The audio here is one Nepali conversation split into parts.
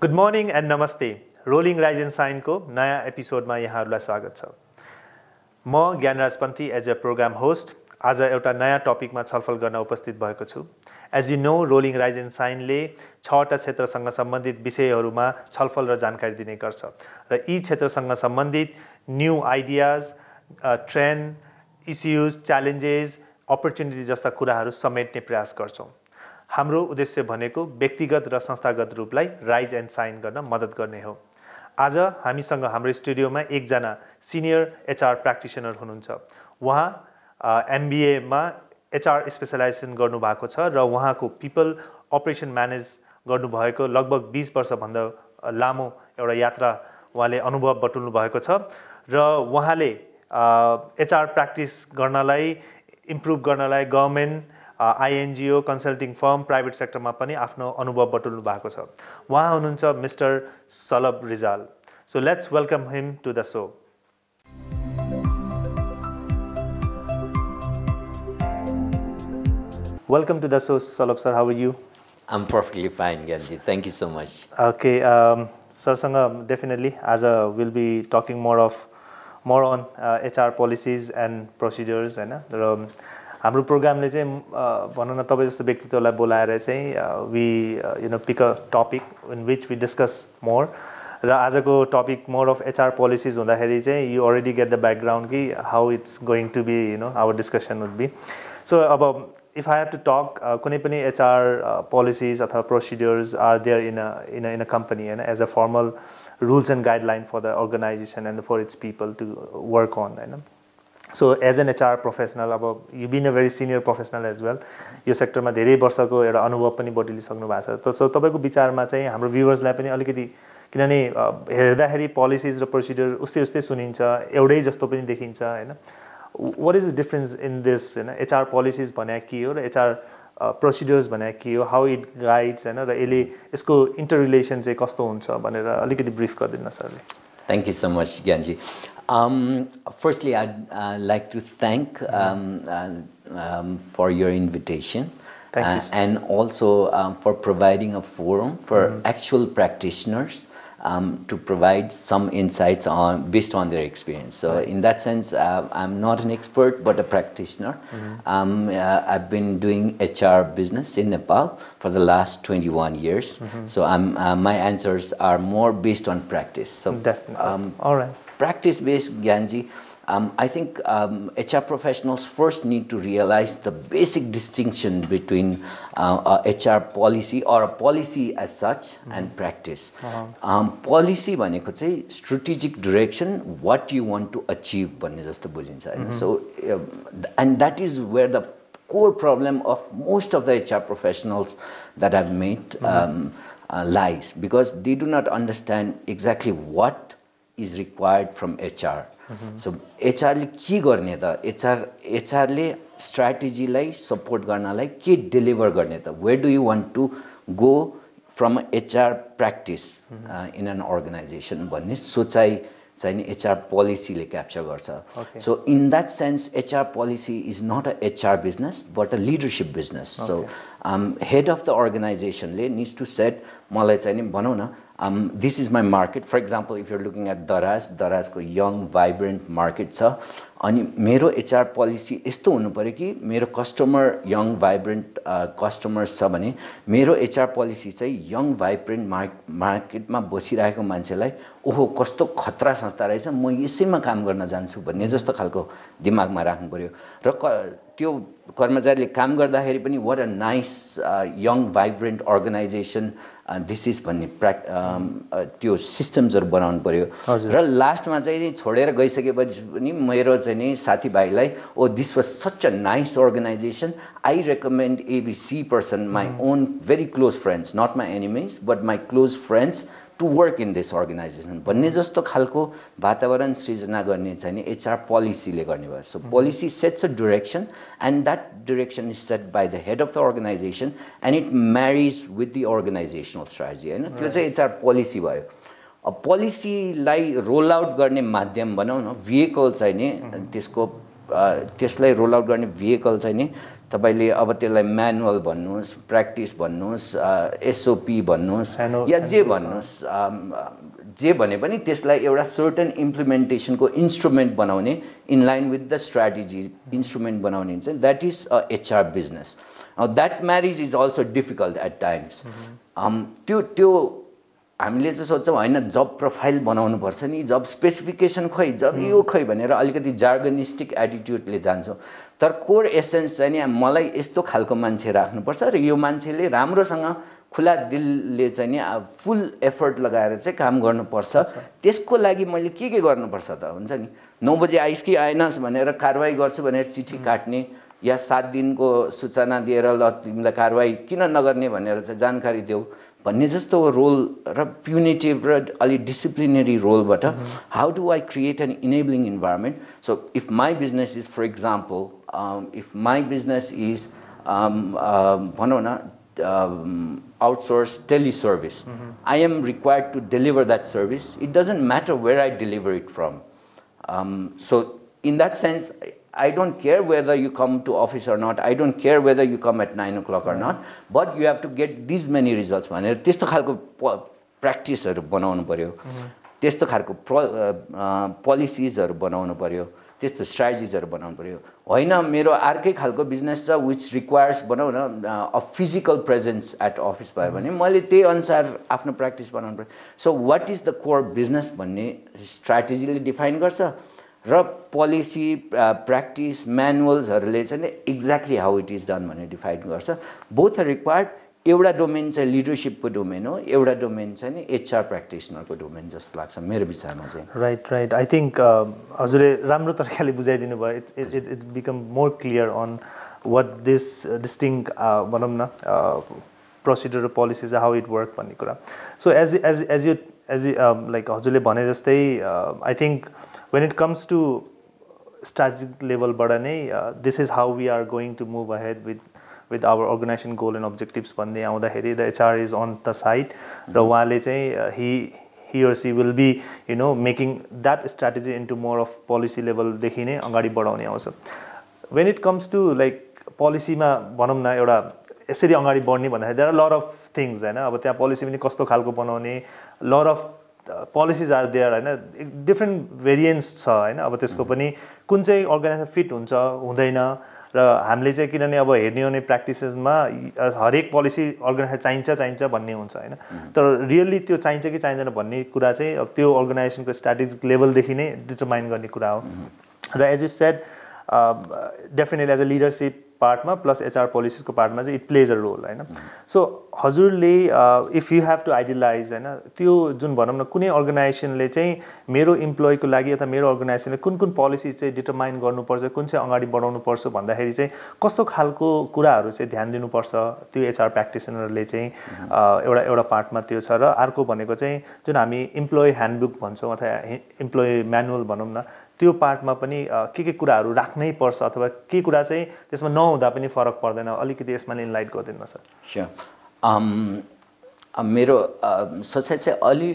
Good morning and namaste. Rolling Rise and Shine को नयाँ एपिसोडमा यहाँहरूलाई स्वागत छ। म Gyanraj Panthi as a program host आज एउटा नयाँ टपिकमा छलफल गर्न उपस्थित भएको छु। As you know, rolling rise and साइनले 6वटा क्षेत्रसँग सम्बन्धित विषयहरूमा छलफल र जानकारी दिने गर्छ र यी क्षेत्रसँग सम्बन्धित new ideas, trend, issues, challenges, opportunity जस्ता कुराहरू समेट्ने प्रयास गर्छौँ। हाम्रो उद्देश्य भनेको व्यक्तिगत र संस्थागत रूपलाई राइज एन्ड साइन गर्न मद्दत गर्ने हो। आज हामीसँग हाम्रो स्टुडियोमा एकजना सिनियर एचआर प्र्याक्टिसनर हुनुहुन्छ। उहाँ एमबीएमा एचआर स्पेशलाइजेसन गर्नुभएको छ र उहाँको पिपल अपरेसन म्यानेज गर्नुभएको लगभग 20 वर्षभन्दा लामो एउटा यात्रा उहाँले अनुभव बटुल्नु भएको छ र उहाँले एचआर प्र्याक्टिस गर्नलाई, इम्प्रुभ गर्नलाई government, INGO, consulting firm, private सेक्टरमा पनि आफ्नो अनुभव बटुल्नु भएको छ। उहाँ हुनुहुन्छ mister Salab Rijal. So let's welcome him to the show. Welcome to the show, Shalav sir. How are you? I'm perfectly fine, Gyanraj. Thank you so much. Okay, sir, definitely. As we'll be talking more on HR policies and procedures, and हाम्रो प्रोग्रामले चाहिँ भनौँ न तपाईँ जस्तो व्यक्तित्वलाई बोलाएर चाहिँ we pick a topic in which we discuss more. र आजको topic more of HR policies हुँदाखेरि चाहिँ you already get the background कि how it's going to be, our discussion would be. So अब if I have to talk, कुनै पनि HR policies अथवा procedures are there in a company and as a formal rules and guideline for the organization and for its people to work on. So as an HR professional, अब you've been a very senior professional as well. यो सेक्टरमा धेरै वर्षको एउटा अनुभव पनि बटुलिसक्नु भएको छ। सो तपाईको विचारमा चाहिँ हाम्रो भ्युअर्सलाई पनि अलिकति, किनभने हेर्दाखेरि पोलिसीज र प्रोसिडर उस्तै सुनिन्छ, एउटै जस्तो पनि देखिन्छ हैन। What is the difference in this, HR policies भने के हो र HR procedures भने के हो, how it guides हैन, र यसको interrelation चाहिँ कस्तो हुन्छ भनेर अलिकति ब्रिफ गरिदिनु सरले। Thank you so much, Gyanraj. Firstly, I'd like to thank for your invitation. Thank you, and also for providing a forum for actual practitioners to provide some insights based on their experience. So in that sense, I'm not an expert but a practitioner. I've been doing HR business in Nepal for the last 21 years. So my answers are more based on practice. So definitely. All right. Practice-based, Gyanraj, I think HR professionals first need to realize the basic distinction between a HR policy or a policy as such and practice. Policy भनेको चाहिँ strategic direction, what you want to achieve भन्ने जस्तो बुझिन्छ हैन। So and that is where the core problem of most of the HR professionals that I've met lies, because they do not understand exactly what is required from HR. So HR ले के गर्ने त, HR ले strategy लाई support गर्नलाई के deliver गर्ने त, where do you want to go from HR practice in an organization भन्ने सोचाइ चाहिँ नि HR policy ले capture गर्छ. So in that sense, HR policy is not a HR business but a leadership business. So head of the organization ले needs to set, मलाई चाहिँ नि भनौँ न, this is my market. For example, if you're looking at Gyanraj को young, vibrant market छ, अनि मेरो HR policy यस्तो हुनु पर्यो कि मेरो कस्टमर young, vibrant customers छ भने मेरो HR policy चाहिँ young, vibrant market मा बसिरहेको मान्छेलाई ओहो कस्तो खतरा संस्था रहेछ, म यसैमा काम गर्न जान्छु भन्ने जस्तो खालको दिमागमा राख्नु पर्यो। र त्यो कर्मचारीले काम गर्दाखेरि पनि what a nice young, vibrant organization this is भन्ने त्यो सिस्टम्सहरु बनाउनु पर्यो। र लास्टमा चाहिँ छोडेर गइसकेपछि पनि मेरो चाहिँ नि साथीभाइलाई oh this was such a nice organization, I recommend ABC person, my own very close friends, not my enemies but my close friends, to work in this organization भन्ने जस्तो खालको वातावरण सृजना गर्ने चाहिँ नि HR policy ले गर्ने भयो। So policy sets a direction and that direction is set by the head of the organization and it marries with the organizational strategy हैन। त्यो चाहिँ HR policy भयो। अब policy लाई roll out गर्ने माध्यम बनाउन vehicle चाहिँ नि त्यसको त्यसलाई रोल आउट गर्ने भेहिकल चाहिँ नि तपाईले अब त्यसलाई म्यानुअल भन्नुस् प्र्याक्टिस भन्नुस् एसओपी भन्नुस् या जे भन्नुस् जे भने पनि त्यसलाई एउटा सर्टेन इम्प्लिमेन्टेसनको इन्स्ट्रुमेन्ट बनाउने in line with the strategy instrument बनाउने चाहिँ that is a HR business that marriage is also difficult at times त्यो हामीले चाहिँ सोच्छौँ होइन जब प्रोफाइल बनाउनुपर्छ नि जब स्पेसिफिकेसन खोइ जब यो खोइ भनेर अलिकति जार्गनिस्टिक एटिट्युडले जान्छौँ तर कोर एसेन्स चाहिँ नि मलाई यस्तो खालको मान्छे राख्नुपर्छ र यो मान्छेले राम्रोसँग खुला दिलले चाहिँ नि फुल एफर्ट लगाएर चाहिँ काम गर्नुपर्छ त्यसको लागि मैले के गर्नुपर्छ त हुन्छ नि 9 बजे आइस कि आएनस् भनेर कारवाही गर्छु भनेर चिठी काट्ने या 7 दिनको सूचना दिएर ल तिमीलाई कारवाही किन नगर्ने भनेर चाहिँ जानकारी देऊ भन्ने जस्तो रोल र प्युनिटिभ र अलि डिसिप्लिनरी रोलबाट how do I create an enabling environment so if my business is for example if my business is भनौँ न outsource teleservice. I am required to deliver that service. It doesn't matter where I deliver it from. So in that sense, I don't care whether you come to office or not. I don't care whether you come at 9 o'clock or not. But you have to get these many results. त्यस्तो खालको प्र्याक्टिसहरू बनाउनु पर्यो त्यस्तो खालको पोलिसिजहरू बनाउनु पर्यो त्यस्तो स्ट्र्याटेजिजहरू बनाउनु पर्यो होइन मेरो अर्कै खालको बिजनेस छ विच रिक्वायर्स भनौँ न a physical presence at office भयो भने मैले त्यही अनुसार आफ्नो प्र्याक्टिस बनाउनु पर्यो so what is the core business भन्ने स्ट्र्याटेजीले डिफाइन गर्छ र पोलिसी प्र्याक्टिस म्यानुअल्सहरूले चाहिँ exactly how it is done भन्ने डिफाइन गर्छ बोथ आर रिक्वायर्ड एउटा डोमेन चाहिँ लिडरसिपको डोमेन हो एउटा डोमेन चाहिँ नि एचआर प्र्याक्टिसनरको डोमेन जस्तो लाग्छ मेरो विचारमा चाहिँ राइट आई थिङ्क हजुरले राम्रो तरिकाले बुझाइदिनु भयो it become more clear on what this distinct भनौँ न प्रोसिडर र पोलिसिज हाउ इट वर्क भन्ने कुरा सो एज यु लाइक हजुरले भने जस्तै I think when it comes to strategic लेभलबाट नै this is how we are going to move ahead with our organization goal and objectives भन्दै आउँदाखेरि the HR is on the side र उहाँले चाहिँ he or she will be making that strategy into more of policy level देखि नै अगाडि बढाउने आउँछ when it comes to like policy मा भनौँ न एउटा यसरी अगाडि बढ्ने भन्दाखेरि there are a lot of things हैन अब त्यहाँ policy पनि कस्तो खालको बनाउने lot of policies are there हैन different variants छ हैन अब त्यसको पनि कुन चाहिँ अर्गनाइजेसन फिट हुन्छ हुँदैन र हामीले चाहिँ किनभने अब हेर्ने हो भने प्र्याक्टिसेसमा हरेक पोलिसी अर्गनाइजेसन चाहिन्छ भन्ने हुन्छ होइन तर रियल्ली त्यो चाहिन्छ कि चाहिँदैन भन्ने कुरा चाहिँ अब त्यो अर्गनाइजेसनको स्ट्राटेजिक लेभलदेखि नै डिटरमाइन गर्ने कुरा हो र as you said definitely as a leadership पार्टमा प्लस एचआर पोलिसिसको पार्टमा चाहिँ इट प्लेज अ रोल होइन सो हजुरले if you have to idealise होइन त्यो जुन भनौँ न कुनै अर्गनाइजेसनले चाहिँ मेरो इम्प्लोइको लागि अथवा मेरो अर्गनाइजेसनले कुन पोलिसी चाहिँ डिटरमाइन गर्नुपर्छ कुन चाहिँ अगाडि बढाउनुपर्छ भन्दाखेरि चाहिँ कस्तो खालको कुराहरू चाहिँ ध्यान दिनुपर्छ त्यो एचआर प्र्याक्टिसनरले चाहिँ एउटा पार्टमा त्यो छ र अर्को भनेको चाहिँ जुन हामी इम्प्लोइ ह्यान्डबुक भन्छौँ अथवा इम्प्लोइ म्यानुअल भनौँ न त्यो पार्टमा पनि के कुराहरू राख्नै पर्छ अथवा के कुरा चाहिँ त्यसमा नहुँदा पनि फरक पर्दैन अलिकति यसमा इनलाइट गरिदिनु सर मेरो सोचाइ चाहिँ अलि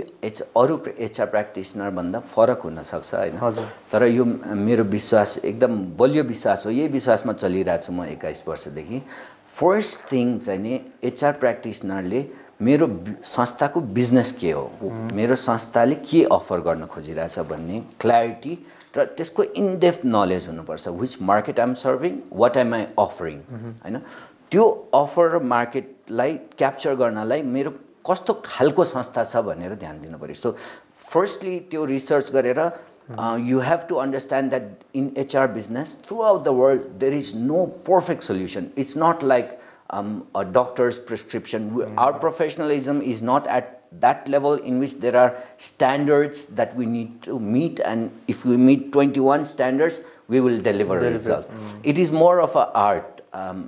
अरू एचआर प्र्याक्टिसनर भन्दा फरक हुनसक्छ होइन तर यो मेरो विश्वास एकदम बलियो विश्वास हो यही विश्वासमा चलिरहेको छु म 21 वर्षदेखि फर्स्ट थिङ चाहिँ नि एचआर प्र्याक्टिसनरले मेरो संस्थाको बिजनेस के हो मेरो संस्थाले के अफर गर्न खोजिरहेछ भन्ने क्ल्यारिटी र त्यसको इन डेप्थ नलेज हुनुपर्छ which market I am serving what am I offering होइन त्यो अफर र मार्केटलाई क्याप्चर गर्नलाई मेरो कस्तो खालको संस्था छ भनेर ध्यान दिनु पर्यो सो फर्स्टली त्यो रिसर्च गरेर you have to understand that in HR business throughout the world there is no perfect solution. It's not like a doctor's prescription. Our professionalism is not at that level in which there are standards that we need to meet, and if we meet 21 standards we will deliver a result. It is more of an art.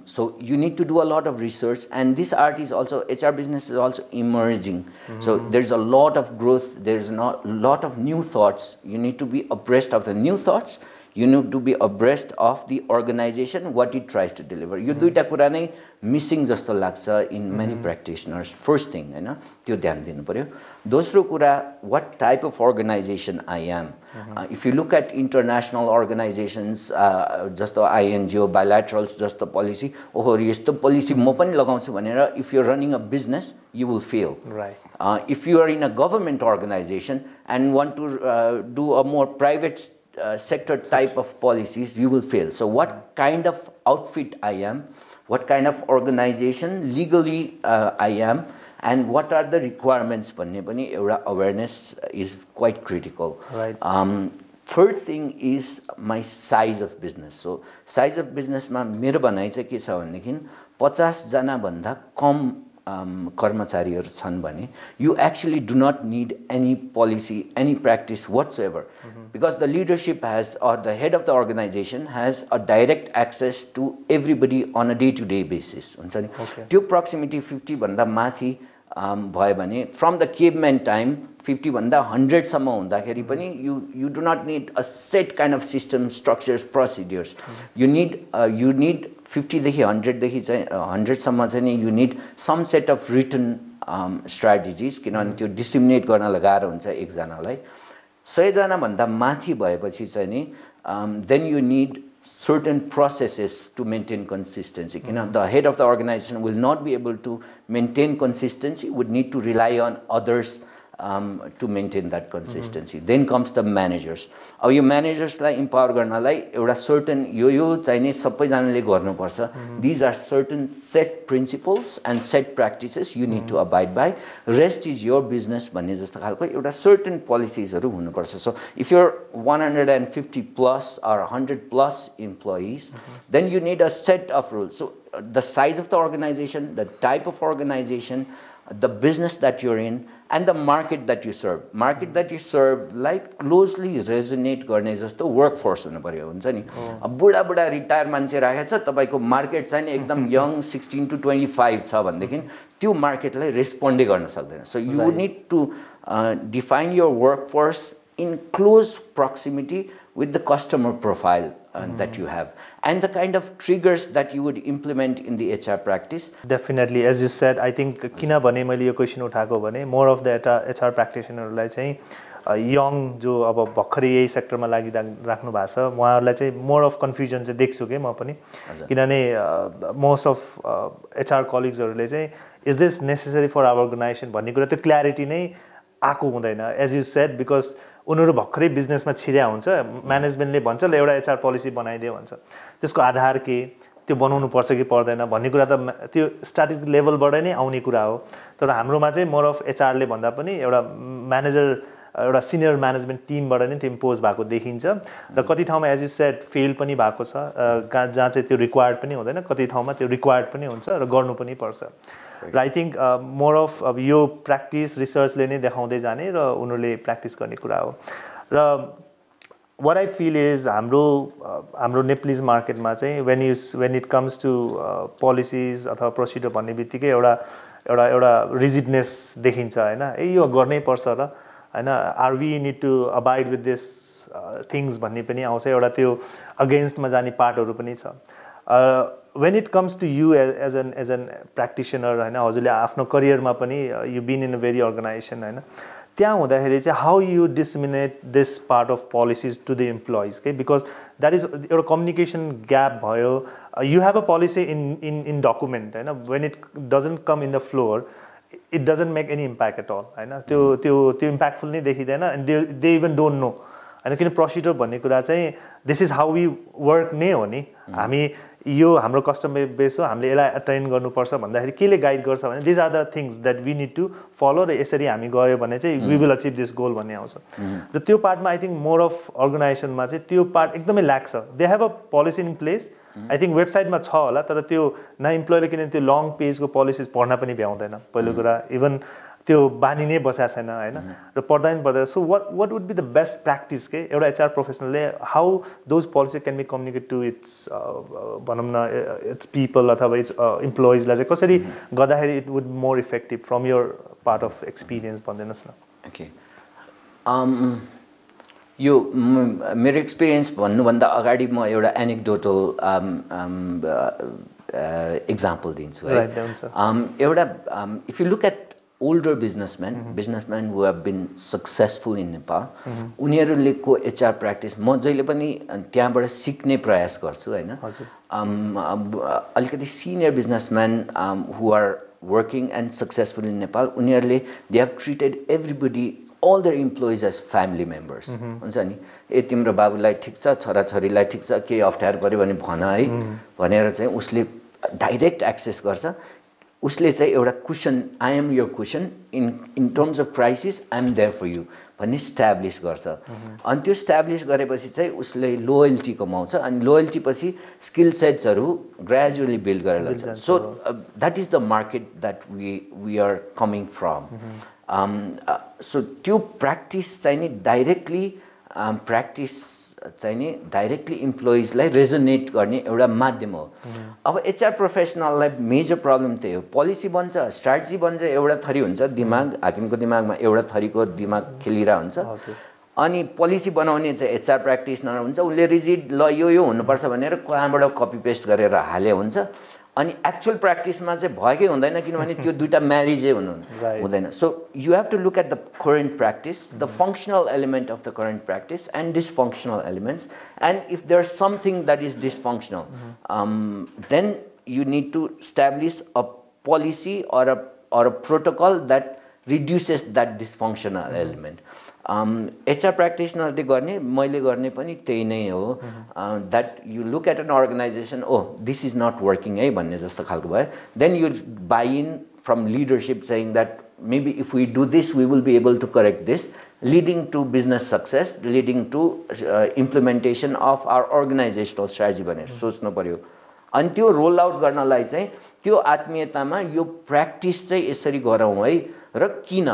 So you need to do a lot of research, and this art is also, HR business is also emerging. So there's a lot of growth, there's a lot of new thoughts. You need to be abreast of the new thoughts. You need to be abreast of the organization, what it tries to deliver. यो दुईटा कुरा नै मिसिङ जस्तो लाग्छ in many practitioners. First thing, हैन, त्यो ध्यान दिनु पर्यो. दोस्रो कुरा, what type of organization I am. If you look at international organizations, जस्तो INGO, bilaterals जस्तो policy, ओहो यस्तो policy म पनि लगाउँछु भनेर, if you're running a business, you will fail. Right. If you are in a government organization and want to do a more private sector type of policies, you will fail. So what kind of outfit I am, what kind of organization legally I am, and what are the requirements, awareness is quite critical. Right. Third thing is my size of business. So size of business ma मेरो भनाइ चाहिँ के छ भनेदेखि 50 जना भन्दा कम कर्मचारीहरु छन् भने you actually do not need any policy, any practice whatsoever, because the leadership has, or the head of the organization has, a direct access to everybody on a day-to-day basis. हुन्छ नि त्यो proximity 50 भन्दा माथि भयो भने from the caveman time 50 भन्दा 100 सम्म हुँदाखेरि पनि you do not need a set kind of system, structures, procedures. You need 50 देखि 100 देखि चाहिँ 100 सम्म चाहिँ you need some set of written strategies, किनभने त्यो disseminate गर्न लगाएर हुन्छ एक जनालाई. 100 जना भन्दा माथि भएपछि चाहिँ नि then you need certain processes to maintain consistency. The head of the organization will not be able to maintain consistency, would need to rely on others to maintain that consistency. Then comes the managers. अब यो managers लाई empower गर्नलाई एउटा certain यो चाहिने सबैजनाले गर्नुपर्छ. These are certain set principles and set practices you need to abide by. Rest is your business भन्ने जस्तो खालको एउटा certain policies-हरु हुनुपर्छ. So if you're 150 plus or 100 plus employees, then you need a set of rules. So the size of the organization, the type of organization, the business that you're in, and the market that you serve. Market that you serve like closely resonate गर्ने जस्तो workforce हुनु पर्यो हुन्छ नि. अब बुढा रिटायर मान्छे राखेछ तपाईको मार्केट चाहिँ एकदम young 16 to 25 छ भनेदेखि त्यो मार्केटलाई रेस्पोन्डै गर्न सक्दैन. So you need to define your workforce in close proximity with the customer profile that you have, and the kind of triggers that you would implement in the HR practice. Definitely, as you said, I think किन भने मैले यो क्वेशन उठाएको भने more of the HR practitionerलाई चाहिँ young जो अब भर्खरै यही सेक्टरमा लागिराख्नु भएको छ उहाँहरुलाई चाहिँ more of confusion चाहिँ देख्छु के म पनि, किनभने most of HR colleaguesहरुले चाहिँ is this necessary for our organization भन्ने कुरा त्यो clarity नै आको हुँदैन. As you said, because उनीहरु भर्खरै बिजनेसमा छिर्या हुन्छ, म्यानेजमेन्टले भन्छ ल एउटा एचआर पोलिसी बनाइदियो भन्छ, त्यसको आधार के, त्यो बनाउनु पर्छ कि पर्दैन भन्ने कुरा त त्यो स्ट्र्याटेजिक लेभलबाट नै आउने कुरा हो. तर हाम्रोमा चाहिँ मोर अफ एचआरले भन्दा पनि एउटा म्यानेजर, एउटा सिनियर म्यानेजमेन्ट टिमबाट नै त्यो इम्पोज भएको देखिन्छ र कति ठाउँमा एज यु सेड फेल पनि भएको छ, जहाँ चाहिँ त्यो रिक्वायर्ड पनि हुँदैन, कति ठाउँमा त्यो रिक्वायर्ड पनि हुन्छ र गर्नु पनि पर्छ. र आई थिंक मोर अफ अब यो प्र्याक्टिस रिसर्चले नै देखाउँदै जाने र उनीहरूले प्र्याक्टिस गर्ने कुरा हो. र what I feel is हाम्रो नेपालीज मार्केटमा चाहिँ when it comes to policies अथवा प्रोसिडर भन्ने बित्तिकै एउटा रिजिडनेस देखिन्छ हैन, यो गर्नै पर्छ र हैन, are we need to abide with this things भन्ने पनि आउँछ, एउटा त्यो अगेन्स्टमा जाने पार्टहरु पनि छ. When it comes to you as an practitioner हैन, हजुरले आफ्नो करियरमा पनि you been in a very organization हैन, त्यहाँ हुँदाखेरि चाहिँ how you disseminate this part of policies to the employees, okay? Because that is एउटा communication gap भयो. You have a policy in document हैन, when it doesn't come in the floor it doesn't make any impact at all हैन, त्यो impactful नै देखिदैन, and they even don't know हैन, किन प्रोसिडर भन्ने कुरा चाहिँ this is how we work नै हो नि. हामी यो हाम्रो कस्टमर बेस हो, हामीले यसलाई अटेन्ड गर्नुपर्छ भन्दाखेरि केले गाइड गर्छ भने these are the things that we need to follow, र यसरी हामी गयो भने चाहिँ we will achieve this goal भन्ने आउँछ. र त्यो पार्टमा आई थिंक मोर अफ अर्गनाइजेसनमा चाहिँ त्यो पार्ट एकदमै ल्याक छ. They have a policy in place, I think वेबसाइटमा छ होला, तर त्यो न इम्प्लोयरले किन त्यो लङ पेजको पोलिसिज पढ्न पनि भ्याउँदैन पहिलो कुरा, इभन त्यो बानी नै बसेको छैन हैन, र पढ्दा नि पर्दैन. So what would be the best practice के एउटा HR प्रोफेसनलले how those policies can be communicated to its भनौं न its people अथवा its employees लाई चाहिँ कसरी गर्दाखेरि it would more effective from your part of experience भन्दिनुस् न. Okay. यो मेरो एक्सपिरियन्स भन्नुभन्दा अगाडि म एउटा एनेक्डोटल एक्जाम्पल दिन्छु है एउटा if you look at older businessmen who have been successful in Nepal उनीहरूले को HR practice म जहिले पनि त्यहाँबाट सिक्ने प्रयास गर्छु हैन अलिकति senior businessmen who are working and successful in Nepal उनीहरूले they have treated everybody all their employees as family members हुन्छ नि ए तिम्रो बाबुलाई ठीक छ छोराछोरीलाई ठीक छ के अप्ठ्यारो पर्यो भने भन है भनेर चाहिँ उसले डाइरेक्ट एक्सेस गर्छ उसले चाहिँ एउटा cushion I am your cushion in terms of crisis I am there for you भन्ने स्ट्याब्लिस गर्छ अनि त्यो स्ट्याब्लिस गरेपछि चाहिँ उसले लोयल्टी कमाउँछ अनि लोयल्टी पछि स्किल सेट्सहरू ग्रेजुअली बिल्ड गरेर लान्छ so that is the market that we are coming from so त्यो प्र्याक्टिस चाहिँ नि डाइरेक्टली इम्प्लोइजलाई रेजोनेट गर्ने एउटा माध्यम हो अब एचआर प्रोफेसनललाई मेजर प्रब्लम त्यही हो पोलिसी बन्छ स्ट्राटेजी बन्छ एउटा थरी हुन्छ दिमाग हाकिमको दिमागमा एउटा थरीको दिमाग खेलिरहेको हुन्छ अनि पोलिसी बनाउने चाहिँ एचआर प्र्याक्टिसनर हुन्छ उसले रिजिड ल यो हुनुपर्छ भनेर कहाँबाट कपी पेस्ट गरेर हाले हुन्छ अनि एक्चुअल प्र्याक्टिसमा चाहिँ भएकै हुँदैन किनभने त्यो दुईटा म्यारिजै हुँदैन so you have to look at the current practice the functional element of the current practice and dysfunctional elements and if there something that is dysfunctional then you need to establish a policy or a protocol that reduces that dysfunctional element. HR practitionerले गर्ने मैले गर्ने पनि त्यही नै हो that you look at an organization oh this is not working है भन्ने जस्तो खालको भयो then you buy in from leadership saying that maybe if we do this we will be able to correct this leading to business success leading to implementation of our organizational strategy भनेर सोच्नु पर्यो अनि त्यो रोल आउट गर्नलाई चाहिँ त्यो आत्मीयतामा यो प्र्याक्टिस चाहिँ यसरी गरौँ है र किन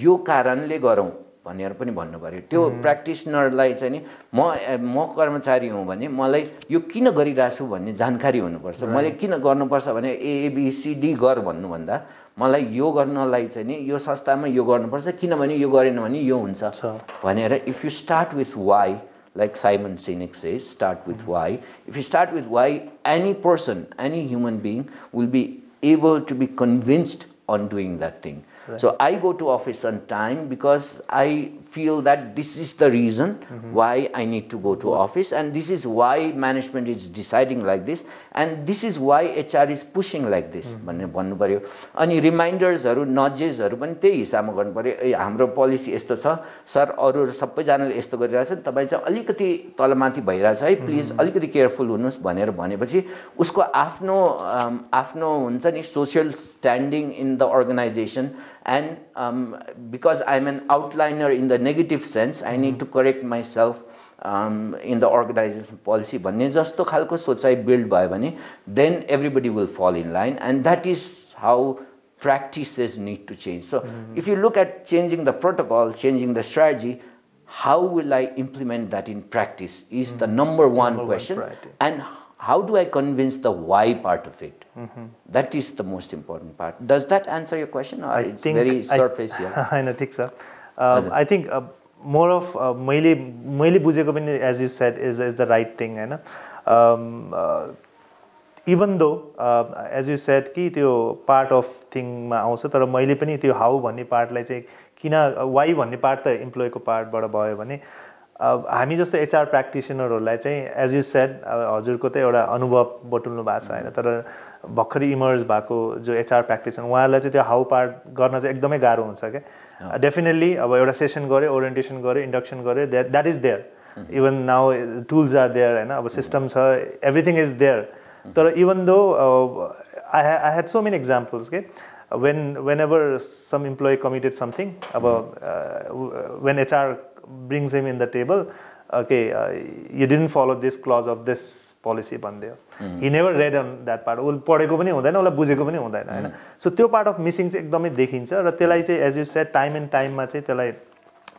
यो कारणले गरौँ भनेर पनि भन्नु पर्यो त्यो प्र्याक्टिसनरलाई चाहिँ नि म कर्मचारी हुँ भने मलाई यो किन गरिराछु भन्ने जानकारी हुनुपर्छ मैले किन गर्नुपर्छ भने ABCD गर भन्नुभन्दा मलाई यो गर्नलाई चाहिँ नि यो संस्थामा यो गर्नुपर्छ किनभने यो गरेन भने यो हुन्छ भनेर if you start with why like Simon Sinek says, start with why. If you start with why, any person, any human being will be able to be convinced on doing that thing. Right. So I go to office on time because I feel that this is the reason why I need to go to office and this is why management is deciding like this and this is why HR is pushing like this. भन्नु पर्यो अनि रिमाइन्डर्सहरु नजेसहरु पनि त्यही हिसाबमा गर्नु पर्यो ए हाम्रो पोलिसी यस्तो छ सर अरु सबैजनाले यस्तो गरिरहेछन् तपाई चाहिँ अलिकति तलमाथि भइराछ है प्लिज अलिकति केयरफुल हुनुस् भनेर भनेपछि उसको आफ्नो हुन्छ नि social standing in the organisation and because I'm an outliner in the negative sense I need to correct myself in the organization policy भन्ने जस्तो खालको सोचाइ बिल्ड भयो भने then everybody will fall in line and that is how practices need to change. So if you look at changing the protocol, changing the strategy, how will I implement that in practice is the number one question and how do I convince the why part of it? That is the most important part. Does that answer your question or it's very superficial? I think so. I think more of मैले बुझेको पनि as you said is the right thing हैन even though as you said कि त्यो part of thing मा आउँछ तर मैले पनि त्यो how भन्ने पार्टलाई चाहिँ किन why भन्ने पार्ट त एम्प्लोइ को पार्टबाट भयो भने हामी जस्तो एचआर प्र्याक्टिसनरहरुलाई चाहिँ एज यु सेड हजुरको त एउटा अनुभव बटुल्नु भएको छ हैन तर भर्खरै इमर्ज भएको जो एचआर प्र्याक्टिसनर उहाँहरुलाई चाहिँ त्यो हाउ पार्ट गर्न चाहिँ एकदमै गाह्रो हुन्छ के डेफिनेटली अब एउटा सेसन गर्यो ओरिएन्टेसन गर्यो इन्डक्सन गर्यो that is there even now tools are there हैन अब सिस्टम छ एभ्रीथिङ इज देयर तर even though I had so many examples के whenever some employee committed something when HR brings him in the table okay you didn't follow this clause of this policy भन्दियो he never read on that part उ पढेको पनि हुँदैन उलाई बुझेको पनि हुँदैन हैन सो त्यो पार्ट अफ मिसिङ चाहिँ एकदमै देखिन्छ र त्यसलाई चाहिँ as you said time and टाइममा चाहिँ त्यसलाई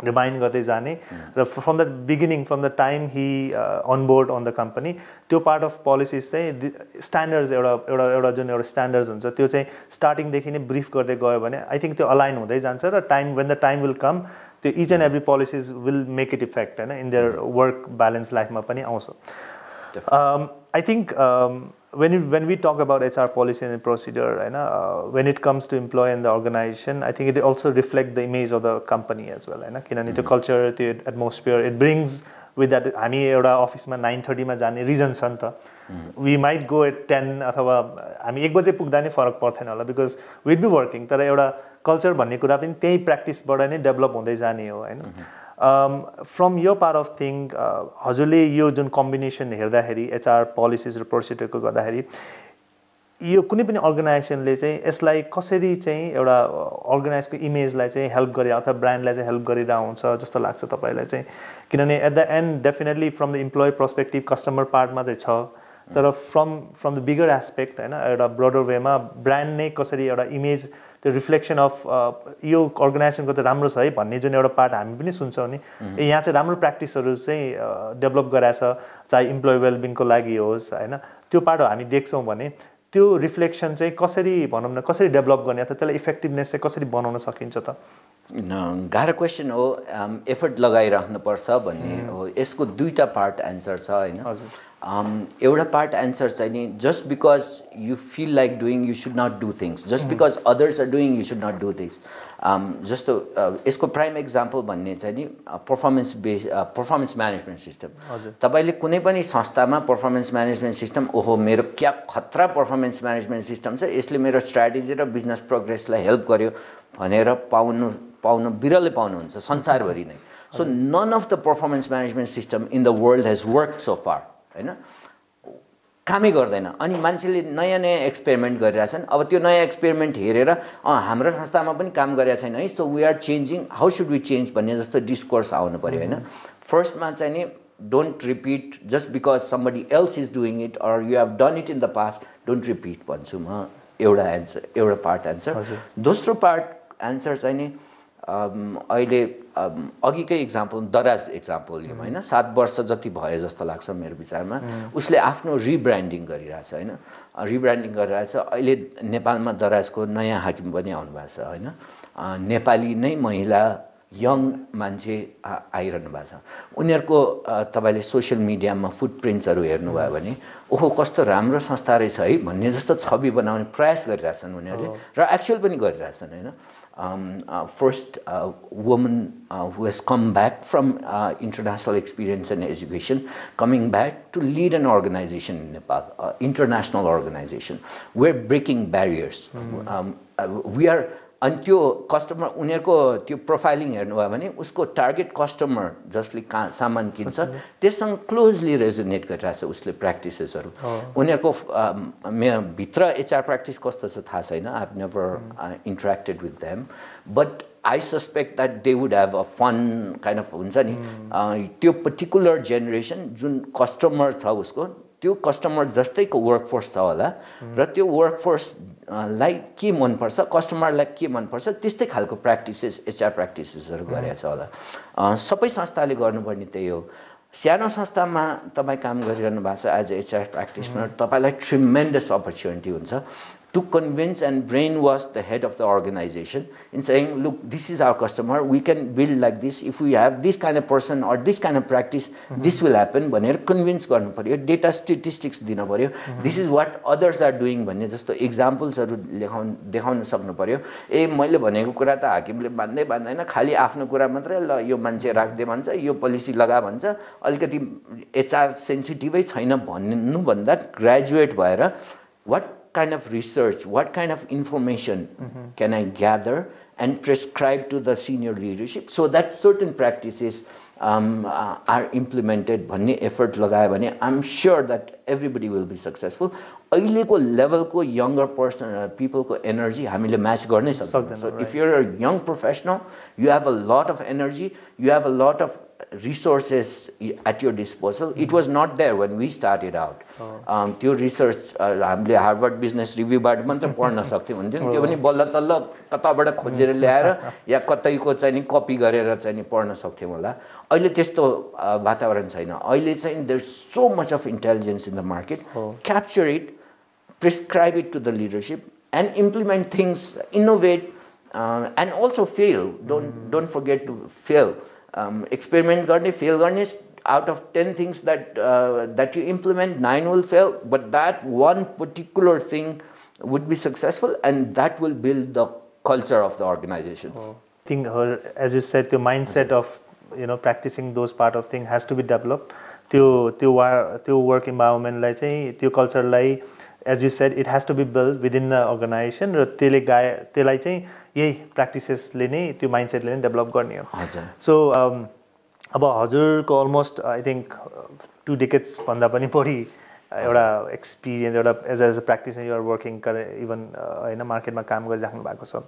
रिमाइन्ड गर्दै जाने र from the beginning from the time he on board on the company त्यो पार्ट अफ पोलिसिज चाहिँ स्ट्यान्डर्ड्स एउटा जुन एउटा स्ट्यान्डर्ड्स हुन्छ त्यो चाहिँ स्टार्टिङदेखि नै ब्रिफ गर्दै गयो भने आई थिंक त्यो अलाइन हुँदै जान्छ र time when the time will come त्यो each and every policies will make it effect होइन इन देयर वर्क ब्यालेन्स लाइफमा पनि आउँछ I think when we talk about HR policy and procedure, when it comes to employee and the organization, I think it also reflects the image of the company as well. किनभने त्यो culture, त्यो atmosphere, it brings with that. हामी एउटा अफिसमा 9:30 मा जाने रिजन छ नि त. We might go at 10 अथवा हामी 1 बजे पुग्दा नै फरक पर्दैन होला because we'd be working. तर एउटा कल्चर भन्ने कुरा पनि त्यही प्र्याक्टिसबाट नै डेभलप हुँदै जाने हो हैन. From your part of thing, हजुरले यो जुन कम्बिनेसन हेर्दाखेरि एचआर पोलिसिज र प्रोसिडरको गर्दाखेरि यो कुनै पनि अर्गनाइजेसनले चाहिँ यसलाई कसरी चाहिँ एउटा अर्गनाइजको इमेजलाई चाहिँ हेल्प गरेर अथवा ब्रान्डलाई चाहिँ हेल्प गरेर हुन्छ जस्तो लाग्छ तपाईलाई चाहिँ किनभने at the end definitely from the employee perspective customer पार्टमा चाहिँ छ तर फ्रम द बिगर एस्पेक्ट हैन एउटा ब्रोडर वेमा ब्रान्ड नै कसरी एउटा इमेज त्यो रिफ्लेक्सन अफ यो अर्गनाइजेसनको त राम्रो छ है भन्ने जुन एउटा पार्ट हामी पनि सुन्छौँ नि यहाँ चाहिँ राम्रो प्र्याक्टिसहरू चाहिँ डेभलप गराएछ चाहे इम्प्लोइ वेलबिङको लागि होस् हैन त्यो पार्ट हामी देख्छौँ भने त्यो रिफ्लेक्सन चाहिँ कसरी भनौँ न कसरी डेभलप गर्ने अथवा त्यसलाई इफेक्टिभनेस चाहिँ कसरी बनाउन सकिन्छ त गाह्रो क्वेसन हो एफर्ट लगाइराख्नुपर्छ भन्ने हो यसको दुईटा पार्ट एन्सर छ हैन एउटा पार्ट एन्सर चाहिँ नि just because you feel like doing you should not do things just because others are doing you should not do things जस्तो यसको प्राइम एक्जाम्पल भन्ने चाहिँ नि पर्फर्मेन्स म्यानेजमेन्ट सिस्टम तपाईँले कुनै पनि संस्थामा पर्फर्मेन्स म्यानेजमेन्ट सिस्टम ओहो मेरो क्या खतरा पर्फर्मेन्स म्यानेजमेन्ट सिस्टम छ यसले मेरो स्ट्राटेजी र बिजनेस प्रोग्रेसलाई हेल्प गर्यो भनेर पाउनु बिरलै पाउनुहुन्छ संसारभरि नै so none of the performance management system in the world has work so far हैन कामै गर्दैन अनि मान्छेले नयाँ नयाँ एक्सपेरिमेन्ट गरिरहेछन् अब त्यो नयाँ एक्सपेरिमेन्ट हेरेर हाम्रो संस्थामा पनि काम गरेको छैन है so we are changing how should we change भन्ने जस्तो डिस्कोर्स आउनु पर्यो हैन फर्स्टमा चाहिँ नि don't repeat just because somebody else is doing it or you have done it in the past don't repeat भन्छु म एउटा पार्ट एन्सर दोस्रो पार्ट एन्सर चाहिँ नि अहिले अघिकै इक्जाम्पल दराज इक्जाम्पल लिउँ हैन 7 वर्ष जति भयो जस्तो लाग्छ मेरो विचारमा उसले आफ्नो रिब्रान्डिङ गरिरहेछ हैन रिब्रान्डिङ गरिरहेछ अहिले नेपालमा दराजको नयाँ हाकिम पनि आउनु भएको छ हैन नेपाली नै महिला यङ मान्छे आइरहनु भएको छ उनीहरूको तपाईले सोशल मिडियामा फुटप्रिन्ट्सहरू हेर्नुभयो भने ओहो कस्तो राम्रो संस्था रहेछ है भन्ने जस्तो छवि बनाउने प्रयास गरिरहेछन् उनीहरूले र एक्चुअल पनि गरिरहेछन् हैन first woman who has come back from international experience and education, coming back to lead an organization in Nepal, international organization. We're breaking barriers. We are अनि त्यो कस्टमर उनीहरुको त्यो प्रोफाइलिङ हेर्नुभयो भने उसको टार्गेट कस्टमर जसले सामान किन्छ त्यससँग क्लोजली रेजोनेट गरिरहेछ उसले प्र्याक्टिसेसहरु उनीहरुको भित्र एचआर प्र्याक्टिस कस्तो छ थाहा छैन I have never interacted with them but I suspect that they would have a fun kind of हुन्छ नि त्यो पर्टिकुलर जेनेरेसन जुन कस्टमर छ उसको त्यो कस्टमर जस्तैको वर्कफोर्स छ होला र त्यो वर्कफोर्स लाई के मन पर्छ कस्टमरलाई के मन पर्छ त्यस्तै खालको प्र्याक्टिसेस एचआर प्र्याक्टिसेसहरु गरेछ होला सबै संस्थाले गर्नुपर्ने त्यही हो सानो संस्थामा तपाई काम गरिरहनु भएको छ एज एचआर प्र्याक्टिसनर तपाईलाई ट्रिमेन्डस अपर्च्युनिटी हुन्छ to convince and brainwash the head of the organization in saying, look, this is our customer, we can build like this, if we have this kind of person or this kind of practice, this will happen, भनेर convince गर्नु पर्यो, data statistics दिनु पर्यो, this is what others are doing भन्ने जस्तो examples-हरु देखाउन सक्नु पर्यो, मैले भनेको कुरा त हाकिमले मान्दै मान्दैन, खाली आफ्नो कुरा मात्रै ल यो मान्छे राख्दै भन्छ, यो पोलिसी लगा भन्छ, अलिकति एचआर सेन्सिटिभै छैन भन्नु भन्दा ग्रेजुएट भएर what kind of research, what kind of information can I gather and prescribe to the senior leadership so that certain practices are implemented भन्ने effort लगायो भने I'm sure that everybody will be successful. अहिलेको लेभलको younger person people को energy हामीले match गर्नै सक्दैन. So if you're a young professional, you have a lot of energy, you have a lot of resources at your disposal. It was not there when we started out. त्यो research हामीले हार्वर्ड बिजनेस रिभ्यूबाट मात्र पढ्न सक्थ्यौं हुन्थ्यो त्यो पनि बल्ल तल्ल कताबाट खोजेर ल्याएर या कतैको चाहिँ नि कपी गरेर चाहिँ नि पढ्न सक्थ्यौं होला अहिले त्यस्तो वातावरण छैन अहिले चाहिँ there is so much of intelligence in the market capture it prescribe it to the leadership and implement things, innovate and also fail. Don't forget to fail. Experiment गर्ने, fail गर्ने. Out of 10 things that you implement, 9 will fail, but that one particular thing would be successful, and that will build the culture of the organization. I think, as you said, the mindset of practicing those part of thing has to be developed. त्यो work environment लाई चाहिँ त्यो culture लाई, as you said, it has to be built within the organization, र त्यसलाई चाहिँ यही practices ले नै त्यो mindset ले नै develop गर्ने हो. So अब हजुरको almost I think 2 decades भन्दा पनि बढी एउटा experience, एउटा as a practitioner you are working even हैन मार्केटमा काम गरिराख्नु भएको छ.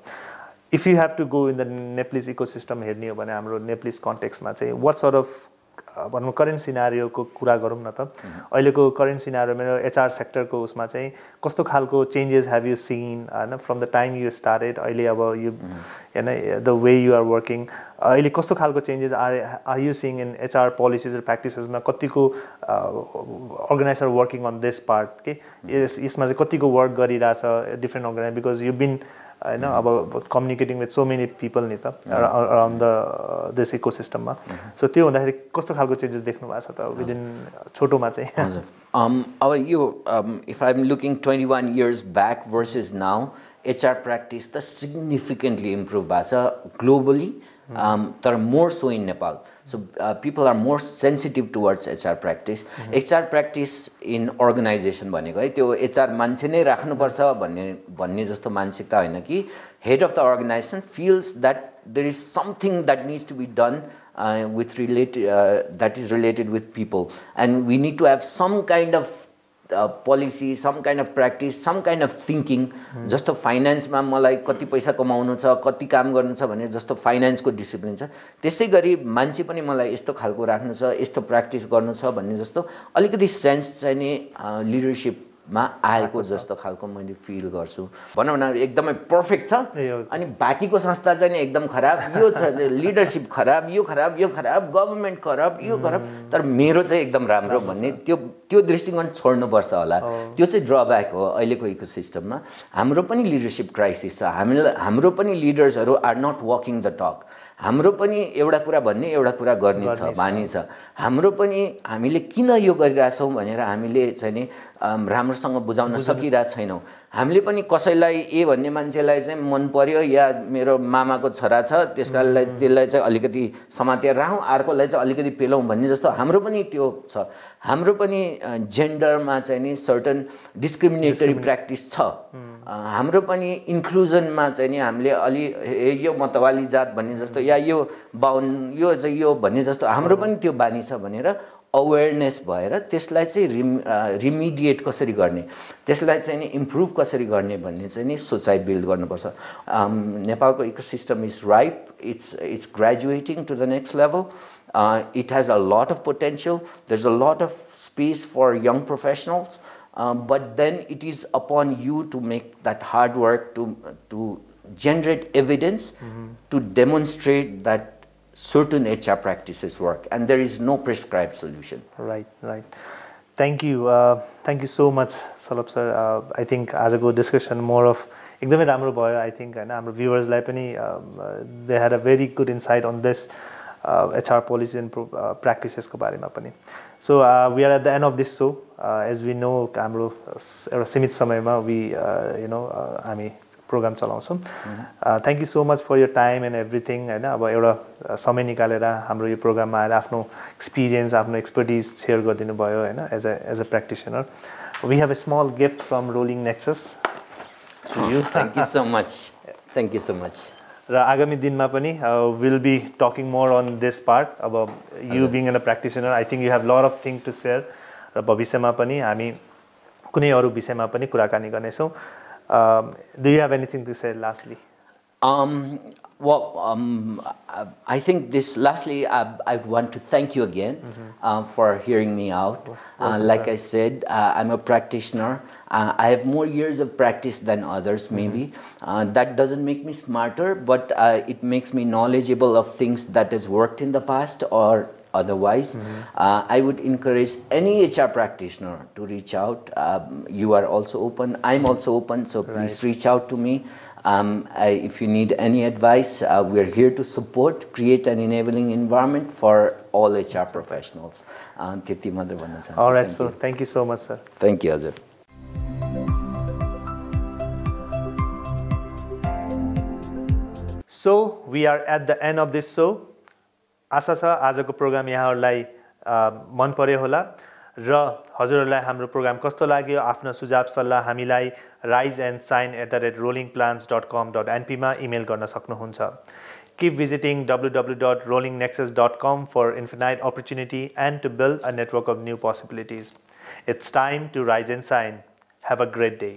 If you have to go in the Nepalese ecosystem हेर्ने हो भने हाम्रो Nepalese context मा चाहिँ what sort of भनौँ current scenario को कुरा गरौँ न त. अहिलेको current scenario मेरो HR sector को उसमा चाहिँ कस्तो खालको changes have you seen from the time you started अहिले अब you the way you are working अहिले कस्तो खालको changes are you seeing in HR policies or practices मा कतिको organizer working on this part के यसमा चाहिँ कतिको work गरिरहेछ different organizer because you've been about communicating with so many people नि त around this ecosystem मा. So त्यो हुँदाखेरि कस्तो खालको changes देख्नु भएको छ त within छोटोमा चाहिँ. अब यो if I'm looking 21 years back versus now, HR practice त significantly improved भएको छ globally, तर more so in Nepal. So people are more sensitive towards HR practice. HR practice in organization भनेको है त्यो HR मान्छे नै राख्नुपर्छ भन्ने जस्तो मानसिकता हैन कि head of the organization feels that there is something that needs to be done that is related with people, and we need to have some kind of policy, some kind of practice, some kind of thinking. जस्तो फाइनान्स मा मलाई कति पैसा कमाउनु छ, कति काम गर्नु छ भने जस्तो फाइनान्स को डिसिप्लिन छ, त्यसै गरी मान्छे पनि मलाई यस्तो खालको राख्नु छ, यस्तो प्र्याक्टिस गर्नु छ भन्ने जस्तो अलिकति सेन्स चाहिँ नि लिडरशिप मा आएको जस्तो खालको मैले फिल गर्छु. भनौं न एकदमै परफेक्ट छ अनि बाकीको संस्था चाहिँ एकदम खराब, यो छ लिडरशिप खराब, यो खराब, यो खराब, गभर्नमेन्ट खराब, यो खराब, तर मेरो चाहिँ एकदम राम्रो भन्ने त्यो दृष्टिकोण छोड्नु पर्छ होला. त्यो चाहिँ ड्रब्याक हो अहिलेको इकोसिस्टममा. हाम्रो पनि लिडरशिप क्राइसिस छ. हाम्रो पनि लिडर्सहरु are not walking the talk. हाम्रो पनि एउटा कुरा भन्ने एउटा कुरा गर्ने छ बानी छ. हाम्रो पनि हामीले किन यो गरिराछौं भनेर हामीले चाहिँ नि राम्रोसँग बुझाउन सकिरा छैनौं. हामीले पनि कसैलाई ए भन्ने मान्छेलाई चाहिँ मन पर्यो या मेरो मामाको छोरा छ त्यसकारणले त्यसलाई चाहिँ अलिकति समातेर राखौं, अर्कोलाई चाहिँ अलिकति पेलौं भन्ने जस्तो हाम्रो पनि त्यो छ. हाम्रो पनि जेन्डरमा चाहिँ नि सर्टेन डिस्क्रिमिनेटरी प्र्याक्टिस छ. हाम्रो पनि इन्क्लुजनमा चाहिँ नि हामीले अलि यो मतवाली जात भन्ने जस्तो या यो बाहुन यो चाहिँ यो भन्ने जस्तो हाम्रो पनि त्यो बानी छ भनेर अवेयरनेस भएर त्यसलाई चाहिँ रिमिडिएट कसरी गर्ने, त्यसलाई चाहिँ नि इम्प्रुभ कसरी गर्ने भन्ने चाहिँ नि सोचाइ बिल्ड गर्नुपर्छ. नेपालको ecosystem is ripe, it's graduating to the next level. It has a lot of potential. There's a lot of space for young professionals, but then it is upon you to make that hard work to generate evidence to demonstrate that certain HR practices work, and there is no prescribed solution. Right. Thank you so much, Shalav sir. I think as a good discussion, more of एकदमै राम्रो भयो. I think and हाम्रो viewers लाई पनि they had a very good insight on this. HR policies and practices को बारेमा पनि. So we are at the end of this show. As we know, हाम्रो एउटा सीमित समयमा we हामी programme चलाउँछौं. Thank you so much for your time and everything. हैन अब एउटा समय निकालेर हाम्रो यो प्रोग्राममा आएर आफ्नो एक्सपिरियन्स, आफ्नो एक्सपर्टिज शेयर गरिदिनु भयो हैन as a practitioner. We have a small gift from Rolling Nexus to you. Thank you so much. Thank you so much. र आगामी दिनमा पनि we'll be talking more on this part about you being a practitioner. I think you have lot of things to share. र भविष्यमा पनि हामी कुनै अरु विषयमा पनि कुराकानी गर्नेछौं. Do you have anything to say lastly? I think lastly, I want to thank you again for hearing me out. Like I said, I'm a practitioner. I have more years of practice than others, maybe. That doesn't make me smarter, but it makes me knowledgeable of things that has worked in the past or otherwise. I would encourage any HR practitioner to reach out. You are also open. I'm also open, so please reach out to me. If you need any advice, we're here to support, create an enabling environment for all HR professionals. त्यति मात्र भन्न चाहन्छु. All right, so thank you so much, sir. Thank you, हजुर. So we are at the end of this show. आशा छ आजको प्रोग्राम यहाँहरूलाई मन पर्यो होला र हजुरहरूलाई हाम्रो प्रोग्राम कस्तो लाग्यो आफ्नो सुझाव सल्लाह हामीलाई riseandsign@rollingplans.com.np मा इमेल गर्न सक्नुहुन्छ. Keep visiting www.rollingnexus.com for infinite opportunity and to build a network of new possibilities. It's time to rise and shine. Have a great day.